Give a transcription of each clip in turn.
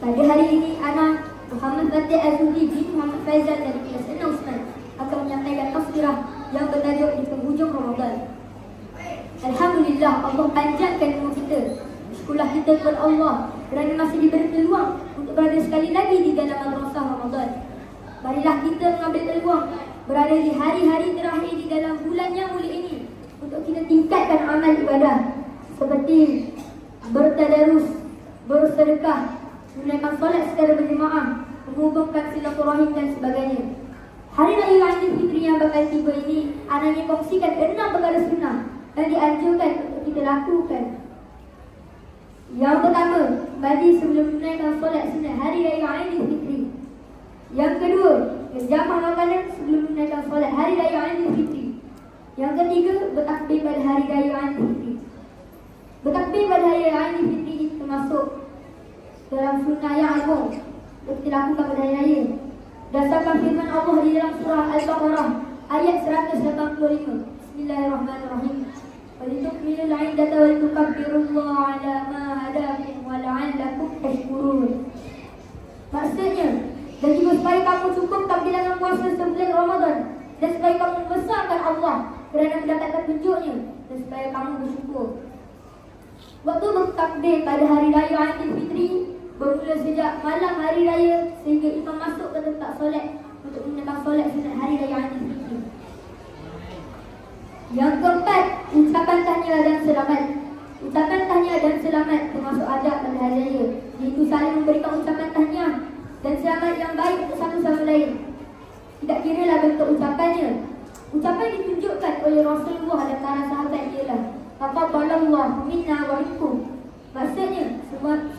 Pada hari ini, anak Muhammad Fatih Azuli bin Muhammad Faizal dari kelas 6 Usman akan menyampaikan tafsirah yang bertajuk di penghujung Ramadan. Alhamdulillah, Allah panjangkan umur kita. Sekolah kita kepada Allah kerana masih diberi peluang untuk berada sekali lagi di dalam madrasah Ramadan. Marilah kita mengambil peluang berada di hari-hari terakhir di dalam bulan yang mulia ini untuk kita tingkatkan amal ibadah seperti bertadarus, bersedekah, menunaikan solat secara berjemaah, menghubungkan silaturahim dan sebagainya. Hari Raya Aidilfitri yang bakal tiba ini, anaknya kongsikan 6 perkara sunnah yang dianjurkan untuk kita lakukan. Yang pertama, mandi sebelum menunaikan solat sunnah Hari Raya Aidilfitri. Yang kedua, menjamah makanan sebelum menunaikan solat Hari Raya Aidilfitri. Yang ketiga, bertakbir pada Hari Raya Aidilfitri. Bertakbir pada Hari Raya Aidilfitri termasuk dalam sunnah yang agung yang kita lakukan pada hari raya. Dasarkan firman Allah di dalam surah Al-Baqarah ayat 185. Bismillahirrahmanirrahim. Walitukmilul 'iddata walitukabbirullaha 'ala ma hadakum wa la'allakum tashkurun. Maksudnya, dan juga supaya kamu cukupkan bilangan puasa sebulan Ramadan, dan supaya kamu membesarkan Allah kerana mendapatkan tunjuknya, dan supaya kamu bersyukur. Waktu bertakbir pada hari raya Aidilfitri bermula sejak malam hari raya sehingga imam masuk ke tempat solat untuk menunaikan solat sunat hari raya Aidilfitri. Yang keempat, ucapan tahniah dan selamat. Ucapan tahniah dan selamat termasuk adab pada hari raya, iaitu saling memberikan ucapan tahniah dan selamat yang baik untuk satu sama lain. Tidak kiralah bentuk ucapannya. Ucapan ditunjukkan oleh Rasulullah dan para sahabat ialah taqabbalallahu minna wa minkum. Maksudnya,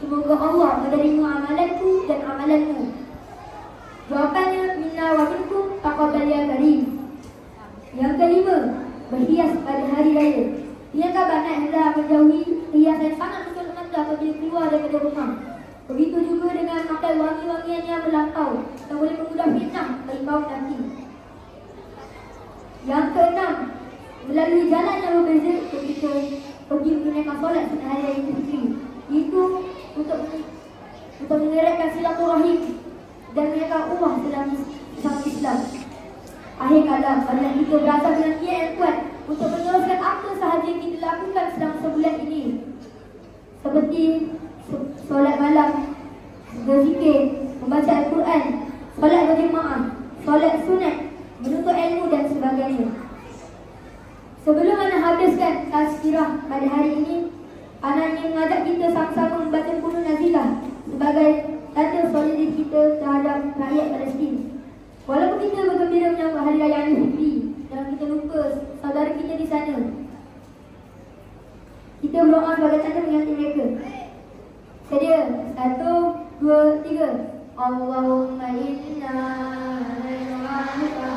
semoga Allah menerima amalanku dan amalanmu. Jawapannya, minna wa minkum taqabbal ya karim. Yang kelima, berhias pada hari raya. Tiada banyak hendak menjauhi hiasan sangat mencolok-mata apabila keluar daripada rumah. Begitu juga dengan pakai wangi-wangian yang melampau yang boleh mengundang fitnah bagi kaum nanti. Yang keenam, melalui jalan yang berbeza ketika pergi menunaikan solat sunat hari raya Aidilfitri, itu untuk mengeratkan silaturahim dan menunaikan ukhuwah dalam Islam. Akhir kalam, adalah kita berazam dengan niat yang kuat untuk meneruskan apa sahaja yang kita lakukan selama sebulan ini, seperti solat malam, berzikir, membaca Al-Quran, solat berjemaah, solat sunat, menuntut ilmu dan sebagainya. Sebelum anak habiskan tazkirah pada hari ini, anak ingin mengajak kita sama-sama membaca Qunut Nazilah sebagai tanda soliditas kita terhadap rakyat Palestin. Walaupun kita bergembira menyambut Hari Raya Aidilfitri, jangan kita lupa saudara kita di sana. Kita berdoa sebagai tanda mengingat mereka. Sedia? 1, 2, 3. Allahumma inna nas'aluka